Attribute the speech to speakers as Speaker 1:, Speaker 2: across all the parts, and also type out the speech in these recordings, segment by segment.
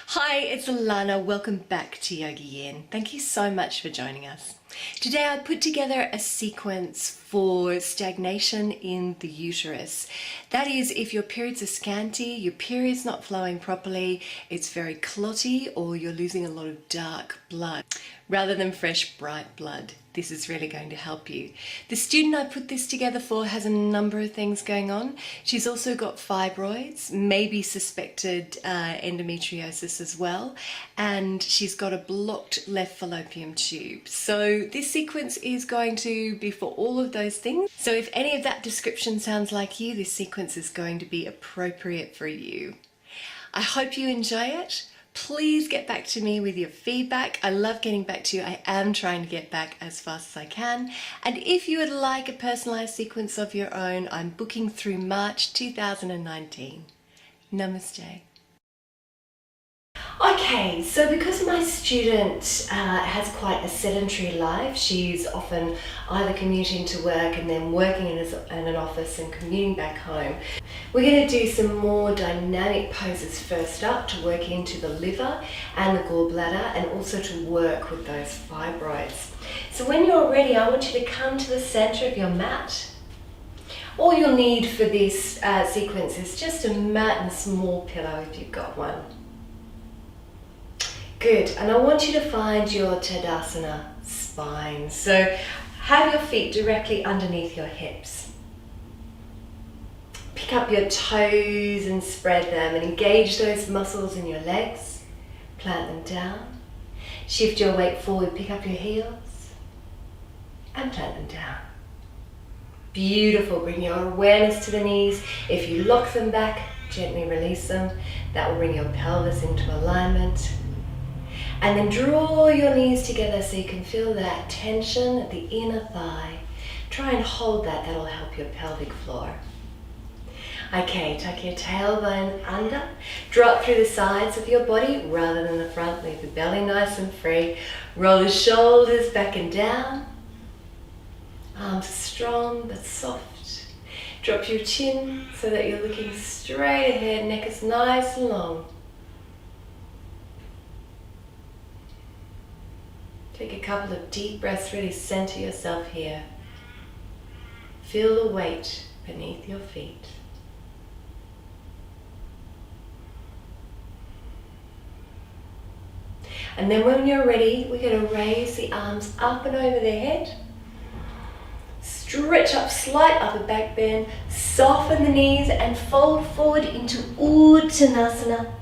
Speaker 1: Hi, it's Allannah. Welcome back to YogaYin. Thank you so much for joining us. Today I put together a sequence for stagnation in the uterus. That is, if your periods are scanty, your period's not flowing properly, it's very clotty, or you're losing a lot of dark blood rather than fresh, bright blood. This is really going to help you. The student I put this together for has a number of things going on. She's also got fibroids, maybe suspected endometriosis as well, and she's got a blocked left fallopian tube. So this sequence is going to be for all of those things. So if any of that description sounds like you, this sequence is going to be appropriate for you. I hope you enjoy it. Please get back to me with your feedback. I love getting back to you. I am trying to get back as fast as I can. And if you would like a personalized sequence of your own, I'm booking through March 2019. Namaste. Okay, so because my student has quite a sedentary life, she's often either commuting to work and then working in an office and commuting back home. We're going to do some more dynamic poses first up to work into the liver and the gallbladder, and also to work with those fibroids. So when you're ready, I want you to come to the center of your mat. All you'll need for this sequence is just a mat and a small pillow if you've got one. Good, and I want you to find your Tadasana spine. So have your feet directly underneath your hips. Pick up your toes and spread them and engage those muscles in your legs. Plant them down. Shift your weight forward, pick up your heels and plant them down. Beautiful, bring your awareness to the knees. If you lock them back, gently release them. That will bring your pelvis into alignment. And then draw your knees together so you can feel that tension at the inner thigh. Try and hold that, that'll help your pelvic floor. Okay, tuck your tailbone under, drop through the sides of your body rather than the front, leave the belly nice and free. Roll the shoulders back and down. Arms strong but soft. Drop your chin so that you're looking straight ahead, neck is nice and long. Take a couple of deep breaths, really center yourself here. Feel the weight beneath your feet. And then when you're ready, we're going to raise the arms up and over the head. Stretch up, slight upper back bend, soften the knees and fold forward into Uttanasana.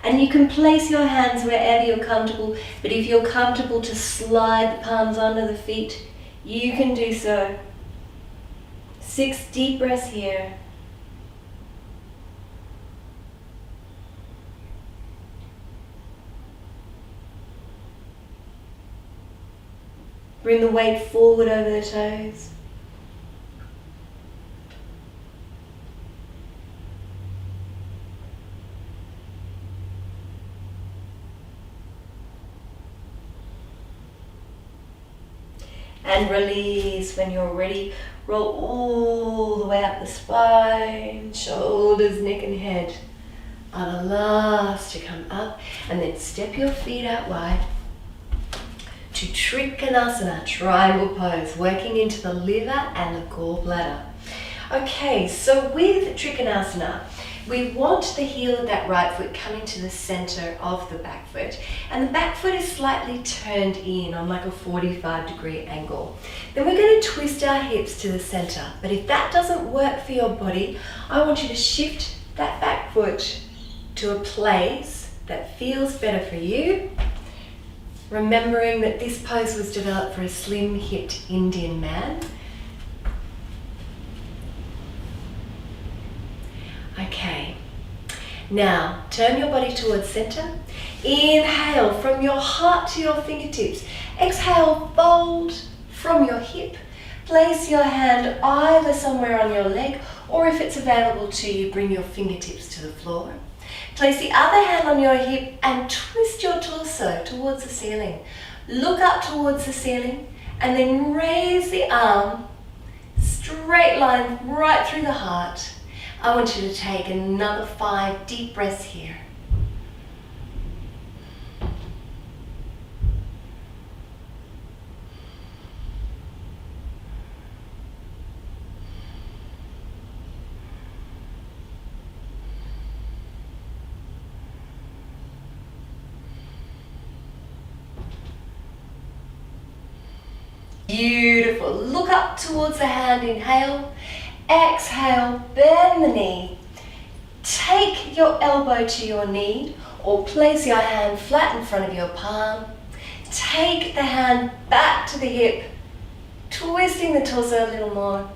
Speaker 1: And you can place your hands wherever you're comfortable, but if you're comfortable to slide the palms under the feet, you can do so. 6 deep breaths here. Bring the weight forward over the toes. And release. When you're ready, roll all the way up the spine, shoulders, neck and head. On the last to come up, and then step your feet out wide to Trikonasana, triangle pose, working into the liver and the gallbladder. Okay, so with Trikonasana, we want the heel of that right foot coming to the center of the back foot, and the back foot is slightly turned in on like a 45-degree angle. Then we're going to twist our hips to the center, but if that doesn't work for your body, I want you to shift that back foot to a place that feels better for you, remembering that this pose was developed for a slim-hipped Indian man. Okay, now turn your body towards center. Inhale from your heart to your fingertips. Exhale, fold from your hip. Place your hand either somewhere on your leg, or if it's available to you, bring your fingertips to the floor. Place the other hand on your hip and twist your torso towards the ceiling. Look up towards the ceiling and then raise the arm, straight line right through the heart. I want you to take another 5 deep breaths here. Beautiful. Look up towards the hand, inhale. Exhale, bend the knee. Take your elbow to your knee or place your hand flat in front of your palm. Take the hand back to the hip, twisting the torso a little more.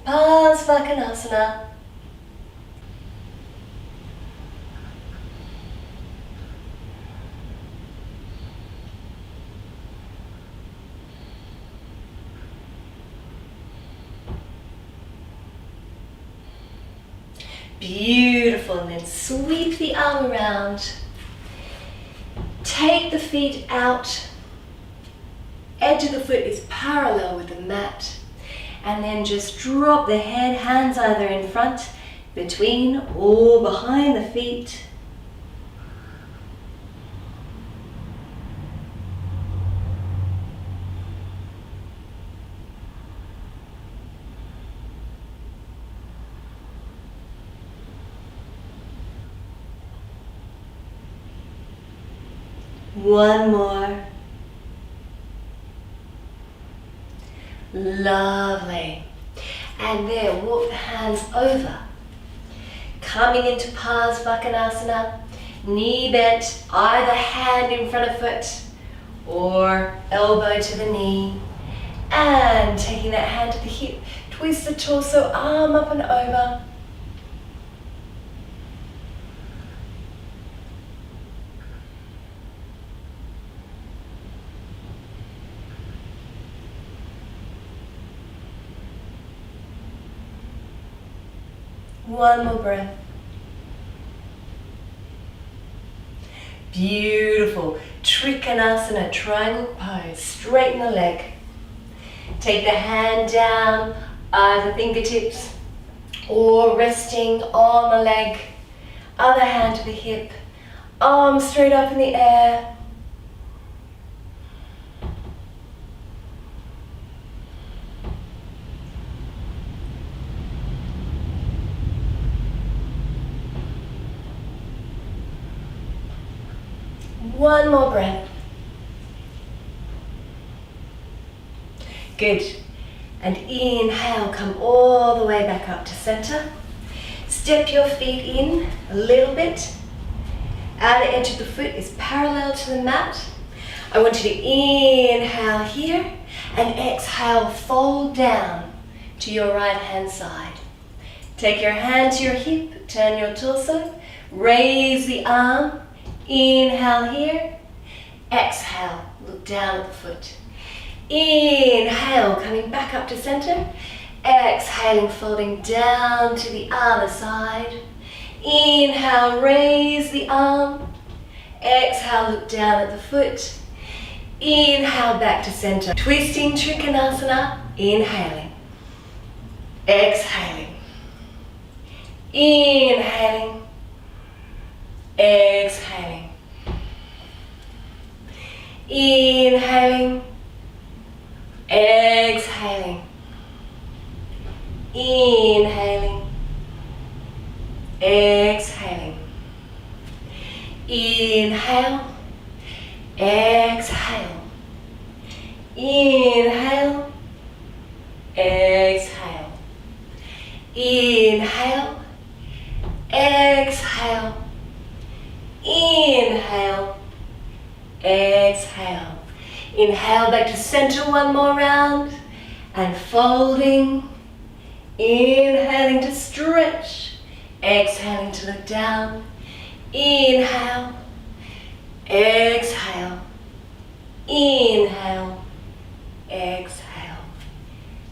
Speaker 1: Parsvakonasana. Beautiful, and then sweep the arm around. Take the feet out. Edge of the foot is parallel with the mat. And then just drop the head, hands either in front, between, or behind the feet. One more. Lovely. And then walk the hands over. Coming into Parsvakonasana, knee bent, either hand in front of foot or elbow to the knee. And taking that hand to the hip, twist the torso, arm up and over. One more breath. Beautiful. Trikonasana, triangle pose. Straighten the leg. Take the hand down, either fingertips or resting on the leg. Other hand to the hip. Arms straight up in the air. One more breath. Good. And inhale, come all the way back up to center. Step your feet in a little bit. Outer edge of the foot is parallel to the mat. I want you to inhale here and exhale, fold down to your right hand side. Take your hand to your hip, turn your torso, raise the arm. Inhale here, exhale, look down at the foot. Inhale, coming back up to center. Exhaling, folding down to the other side. Inhale, raise the arm. Exhale, look down at the foot. Inhale, back to center. Twisting Trikonasana, inhaling. Exhaling. Inhaling. Exhaling. Inhaling. Exhaling. Inhaling. Exhaling. Inhale. Exhale. Inhale. Exhale. Inhale. Exhale. Inhale, exhale. Inhale back to center one more round and folding. Inhaling to stretch, exhaling to look down. Inhale, exhale, inhale, exhale.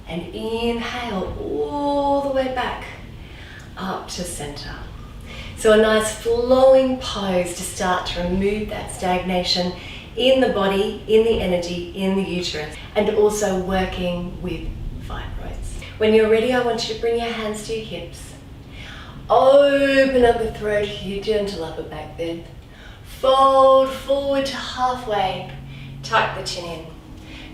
Speaker 1: And inhale all the way back up to center. So a nice flowing pose to start to remove that stagnation in the body, in the energy, in the uterus, and also working with fibroids. When you're ready, I want you to bring your hands to your hips. Open up the throat, your gentle upper back bend. Fold forward to halfway, tuck the chin in.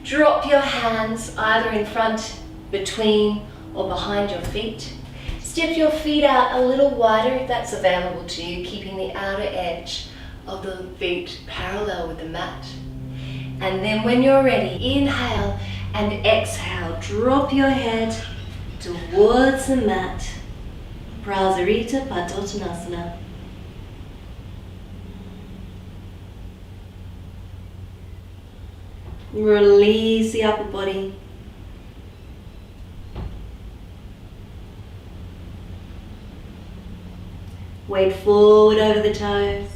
Speaker 1: Drop your hands either in front, between, or behind your feet. Step your feet out a little wider if that's available to you, keeping the outer edge of the feet parallel with the mat. And then when you're ready, inhale And exhale, drop your head towards the mat. Prasarita Padottanasana. Release the upper body. Weight forward over the toes.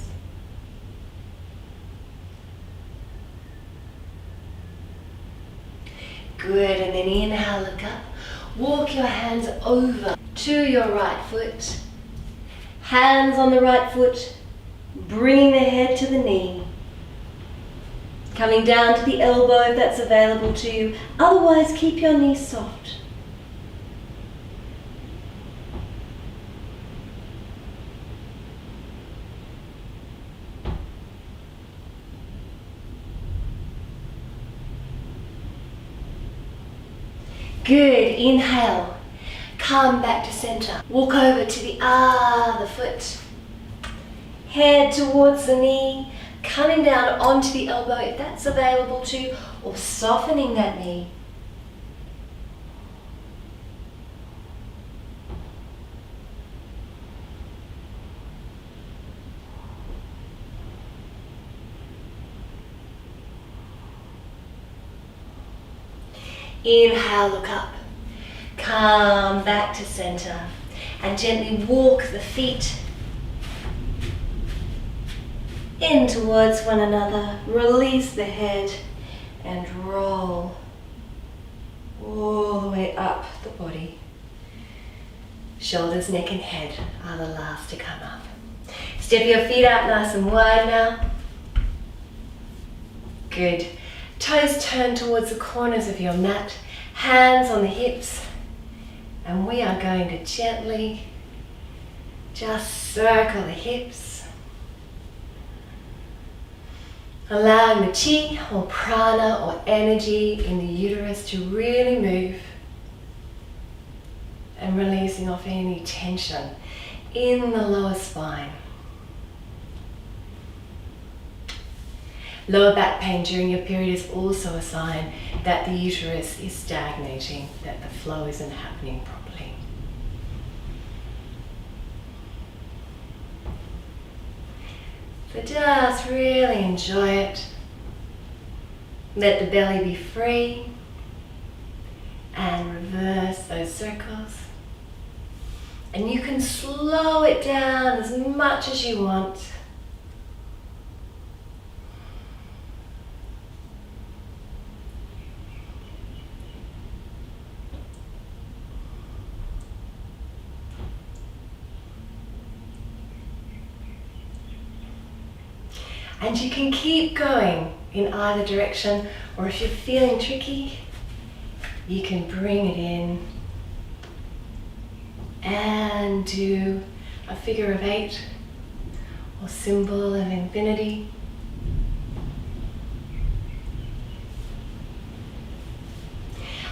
Speaker 1: Good, and then inhale, look up. Walk your hands over to your right foot. Hands on the right foot, bringing the head to the knee. Coming down to the elbow if that's available to you. Otherwise, keep your knees soft. Good, inhale, come back to center. Walk over to the other foot. Head towards the knee, coming down onto the elbow if that's available to you, or softening that knee. Inhale, look up. Come back to center and gently walk the feet in towards one another. Release the head and roll all the way up the body. Shoulders, neck and head are the last to come up. Step your feet out nice and wide now. Good. Toes turn towards the corners of your mat, hands on the hips, and we are going to gently just circle the hips, allowing the chi or prana or energy in the uterus to really move and releasing off any tension in the lower spine. Lower back pain during your period is also a sign that the uterus is stagnating, that the flow isn't happening properly. So just really enjoy it. Let the belly be free and reverse those circles. And you can slow it down as much as you want. And you can keep going in either direction, or if you're feeling tricky, you can bring it in and do a figure of 8 or symbol of infinity.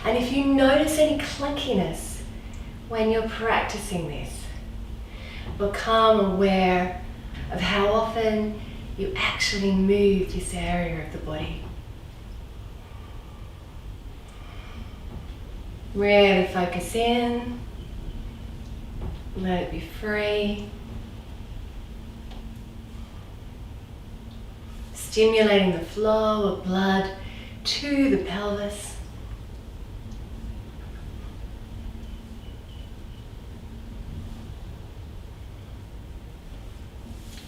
Speaker 1: And if you notice any clunkiness when you're practicing this, become aware of how often you actually move this area of the body. Really focus in, let it be free. Stimulating the flow of blood to the pelvis.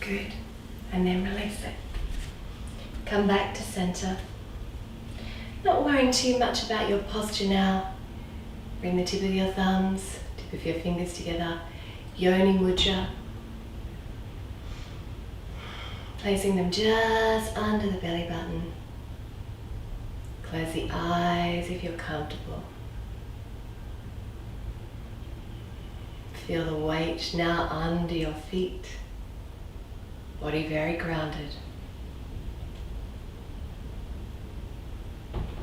Speaker 1: Good. And then release it. Come back to center. Not worrying too much about your posture now. Bring the tip of your thumbs, tip of your fingers together. Yoni Mudra. Placing them just under the belly button. Close the eyes if you're comfortable. Feel the weight now under your feet. Body very grounded.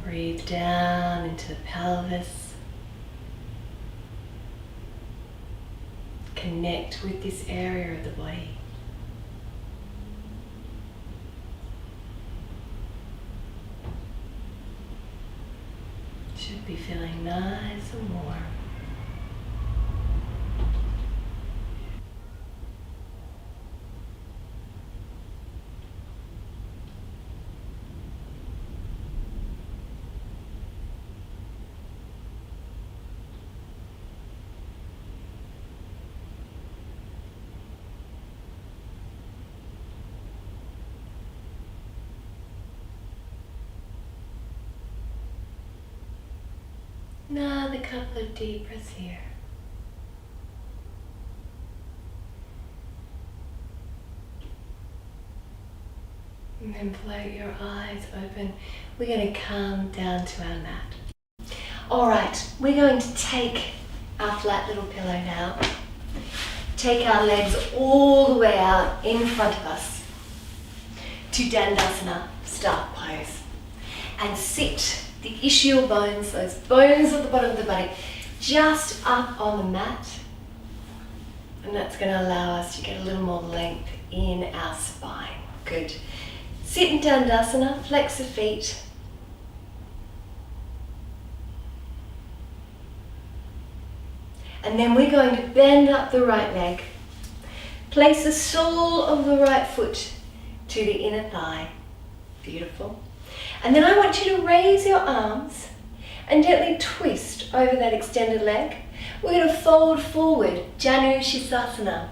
Speaker 1: Breathe down into the pelvis. Connect with this area of the body. some more. Another couple of deep breaths here. And then float your eyes open. We're going to come down to our mat. Alright, we're going to take our flat little pillow now. Take our legs all the way out in front of us to Dandasana, start pose. And sit the ischial bones, those bones at the bottom of the body, just up on the mat. And that's going to allow us to get a little more length in our spine. Good. Sit in Dandasana, flex the feet. And then we're going to bend up the right leg. Place the sole of the right foot to the inner thigh. Beautiful. And then I want you to raise your arms and gently twist over that extended leg. We're going to fold forward, Janu Shirshasana.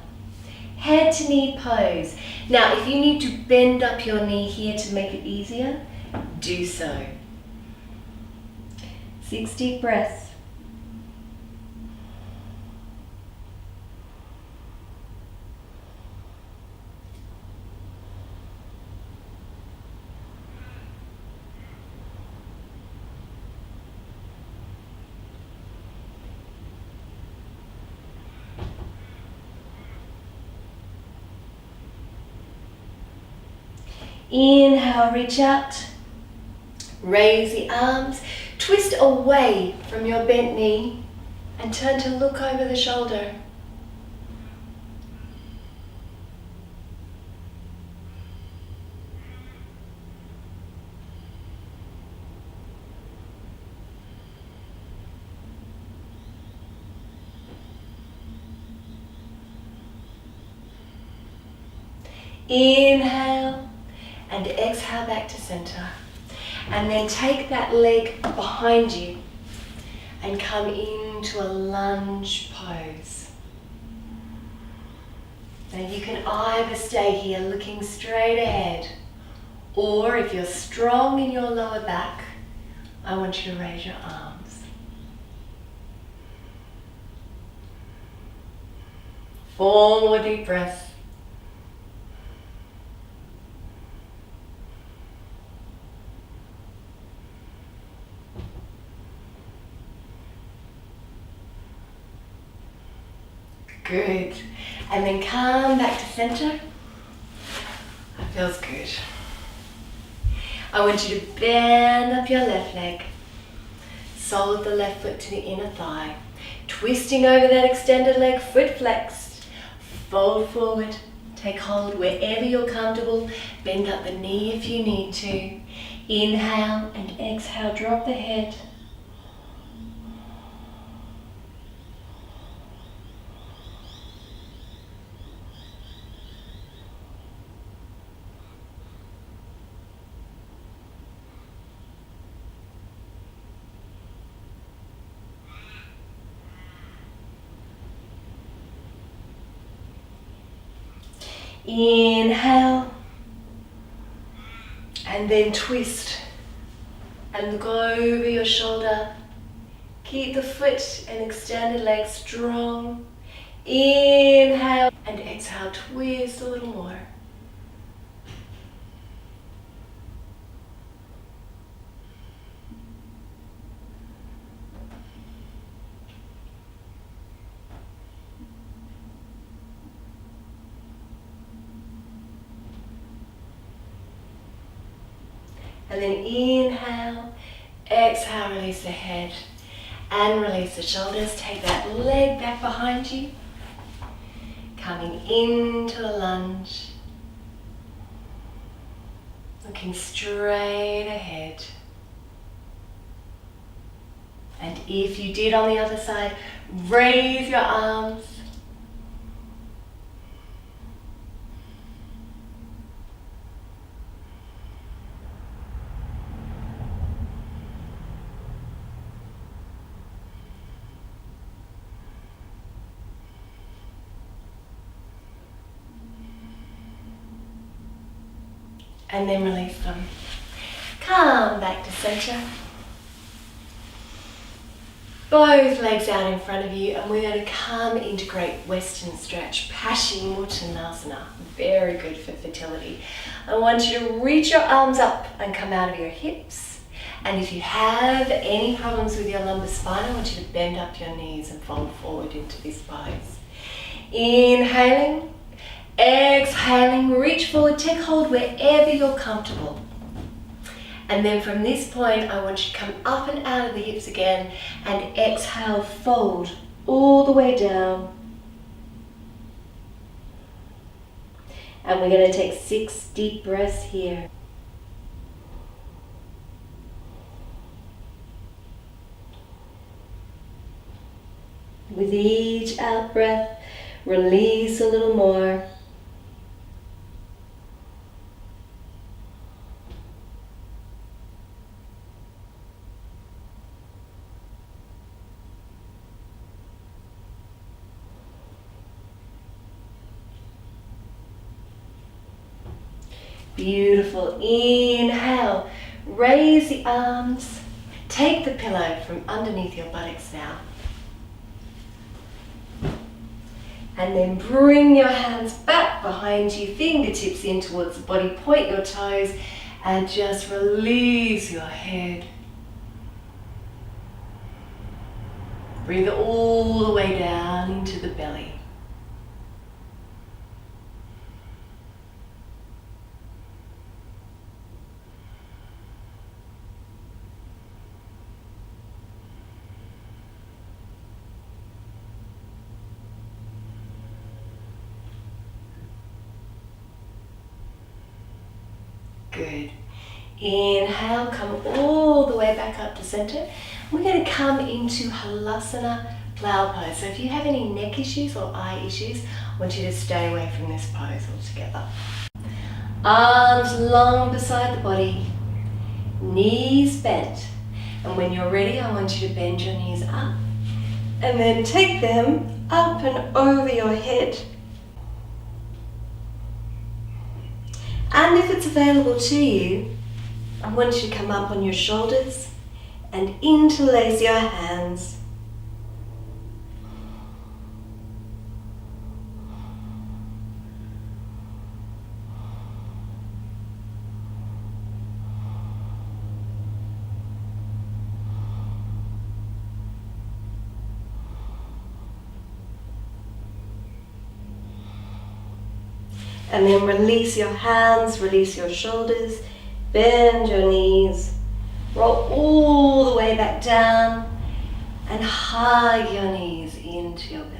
Speaker 1: Head to knee pose. Now, if you need to bend up your knee here to make it easier, do so. 6 deep breaths. Inhale, reach out, raise the arms, twist away from your bent knee and turn to look over the shoulder. Inhale. And exhale back to center. And then take that leg behind you and come into a lunge pose. Now you can either stay here looking straight ahead, or if you're strong in your lower back, I want you to raise your arms. 4 more deep breaths. Good. And then come back to center. That feels good. I want you to bend up your left leg. Sole of the left foot to the inner thigh. Twisting over that extended leg, foot flexed. Fold forward. Take hold wherever you're comfortable. Bend up the knee if you need to. Inhale and exhale. Drop the head. Inhale, and then twist and look over your shoulder. Keep the foot and extended leg strong. Inhale and exhale, twist a little more. And then inhale, exhale, release the head and release the shoulders. Take that leg back behind you. Coming into a lunge. Looking straight ahead. And if you did on the other side, raise your arms. And then release them. Come back to center. Both legs out in front of you, and we're going to come into great Western stretch, Paschimottanasana. Very good for fertility. I want you to reach your arms up and come out of your hips. And if you have any problems with your lumbar spine, I want you to bend up your knees and fold forward into this pose. Inhaling. Exhaling, reach forward, take hold wherever you're comfortable. And then from this point, I want you to come up and out of the hips again and exhale, fold all the way down. And we're going to take 6 deep breaths here. With each out breath, release a little more. Beautiful. Inhale. Raise the arms. Take the pillow from underneath your buttocks now. And then bring your hands back behind you, fingertips in towards the body, point your toes, and just release your head. Breathe all the way down into the belly. Good. Inhale, come all the way back up to center. We're going to come into Halasana Plow pose. So if you have any neck issues or eye issues, I want you to stay away from this pose altogether. Arms long beside the body, knees bent. And when you're ready, I want you to bend your knees up and then take them up and over your head. And if it's available to you, I want you to come up on your shoulders and interlace your hands. And then release your hands, release your shoulders, bend your knees, roll all the way back down and hug your knees into your belly.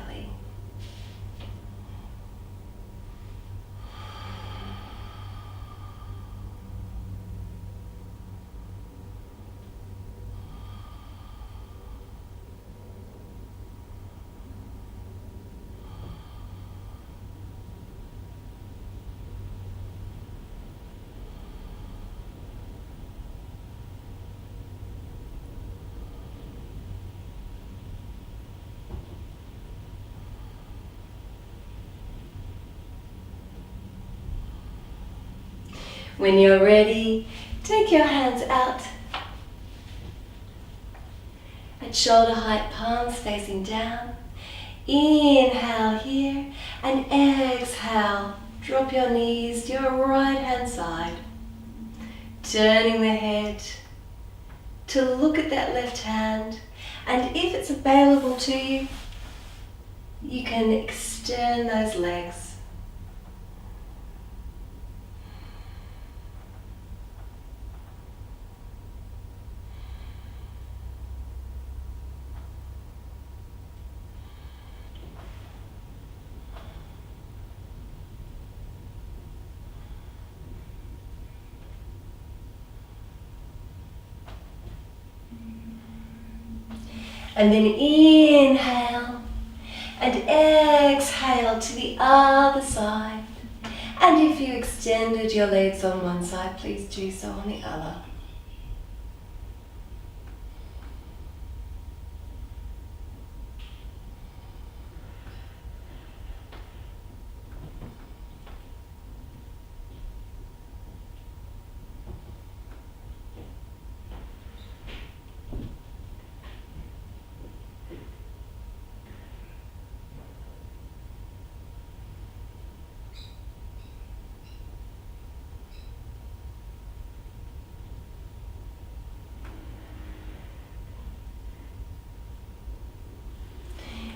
Speaker 1: When you're ready, take your hands out at shoulder height, palms facing down. Inhale here and exhale. Drop your knees to your right hand side. Turning the head to look at that left hand. And if it's available to you, you can extend those legs. And then inhale and exhale to the other side. And if you extended your legs on one side, please do so on the other.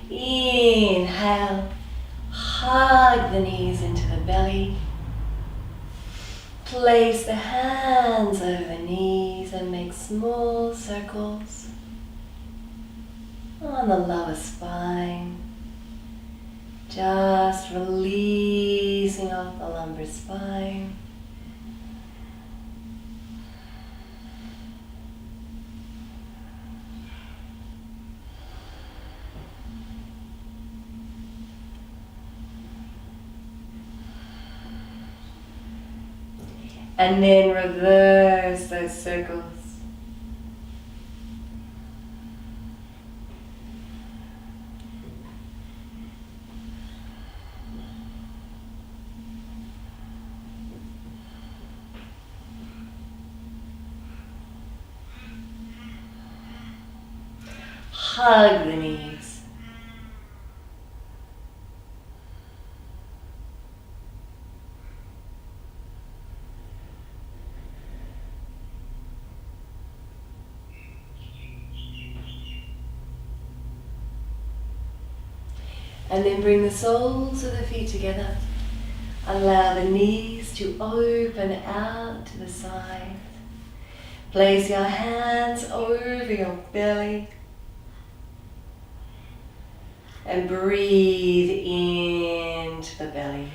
Speaker 1: Inhale, hug the knees into the belly. Place the hands over the knees and make small circles on the lower spine. Just releasing off the lumbar spine. And then reverse those circles. Hug the knees. And then bring the soles of the feet together. Allow the knees to open out to the side. Place your hands over your belly. And breathe into the belly.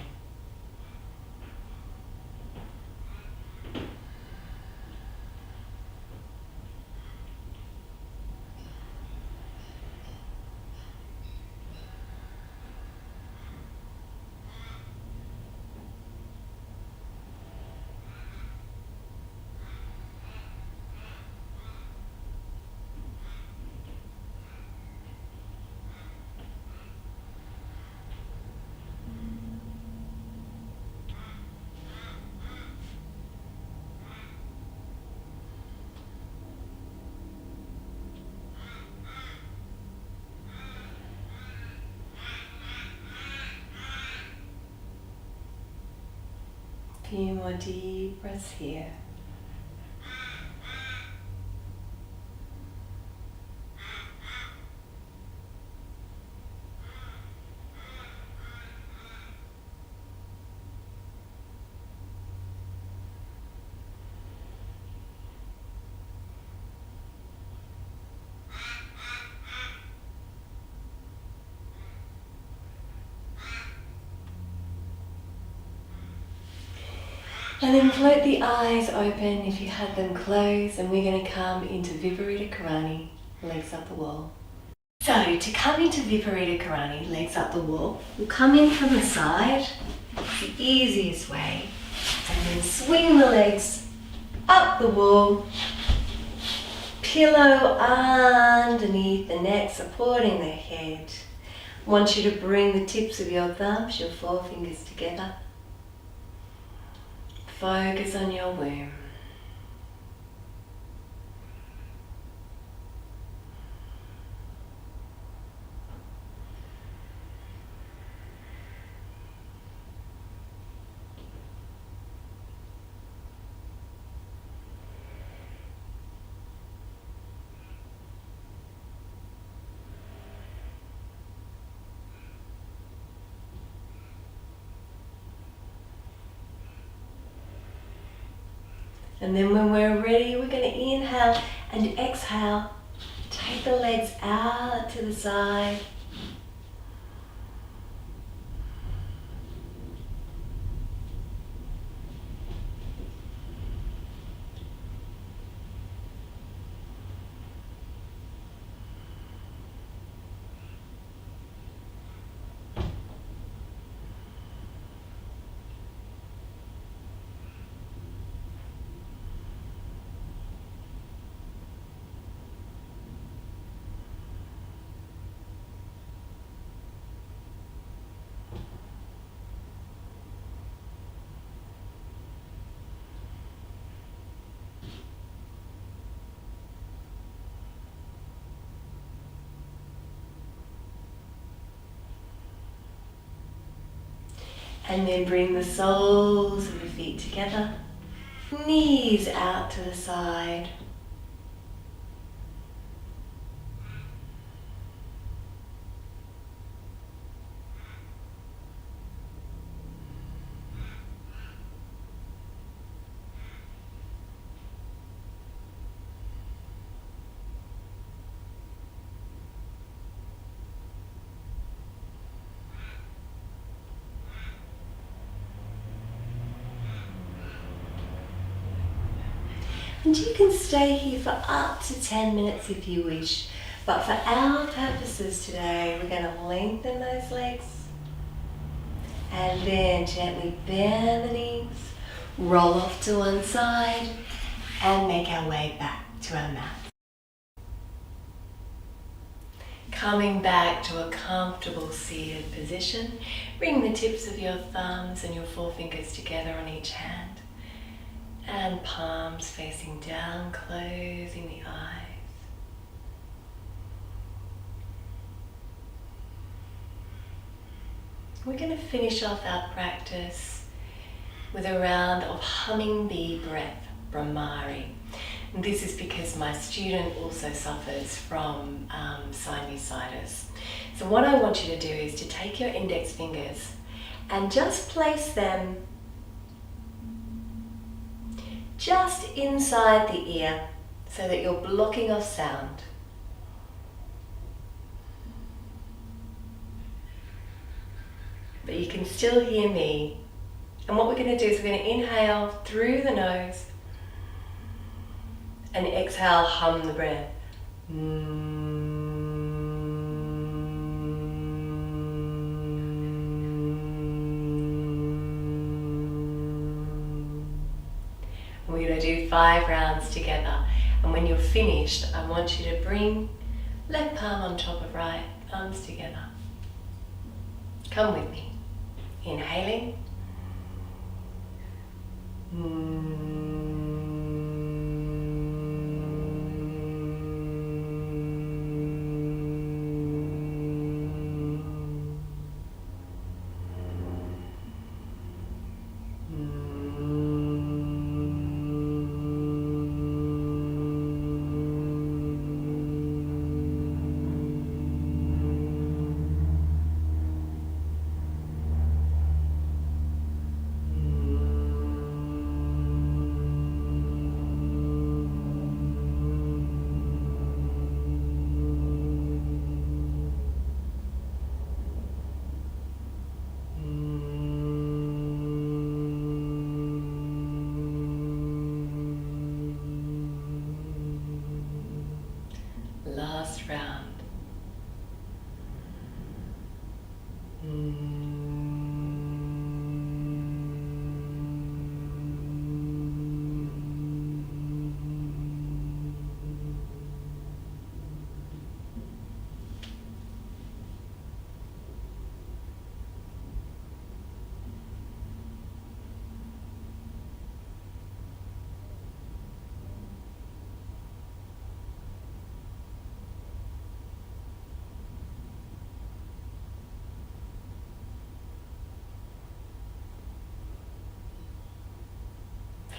Speaker 1: Few more deep breaths here. And then float the eyes open if you had them closed, and we're going to come into Viparita Karani, legs up the wall. So to come into Viparita Karani, legs up the wall, we'll come in from the side, it's the easiest way, and then swing the legs up the wall, pillow underneath the neck, supporting the head. I want you to bring the tips of your thumbs, your forefingers together. Focus on your womb. And then when we're ready, we're going to inhale and exhale. Take the legs out to the side. And then bring the soles of the feet together, knees out to the side. And you can stay here for up to 10 minutes if you wish, but for our purposes today, we're going to lengthen those legs and then gently bend the knees, roll off to one side and make our way back to our mat. Coming back to a comfortable seated position, bring the tips of your thumbs and your forefingers together on each hand. And palms facing down, closing the eyes. We're going to finish off our practice with a round of humming bee breath, Bhramari. And this is because my student also suffers from sinusitis. So what I want you to do is to take your index fingers and just place them just inside the ear so that you're blocking off sound. But you can still hear me. And what we're going to do is we're going to inhale through the nose and exhale, hum the breath. We're going to do 5 rounds together, and when you're finished, I want you to bring left palm on top of right, arms together. Come with me. Inhaling. Last round.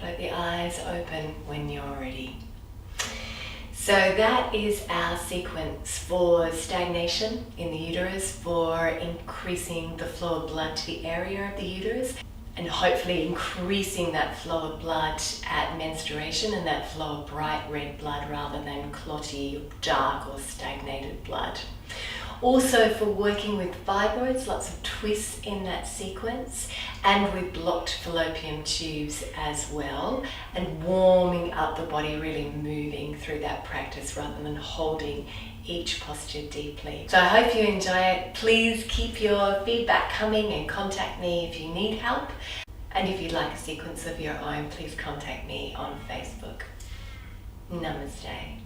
Speaker 1: Float the eyes open when you're ready. So that is our sequence for stagnation in the uterus, for increasing the flow of blood to the area of the uterus, and hopefully increasing that flow of blood at menstruation and that flow of bright red blood rather than clotty, dark or stagnated blood. Also for working with fibroids, lots of twists in that sequence, and with blocked fallopian tubes as well, and warming up the body, really moving through that practice rather than holding each posture deeply. So I hope you enjoy it. Please keep your feedback coming and contact me if you need help. And if you'd like a sequence of your own, please contact me on Facebook. Namaste.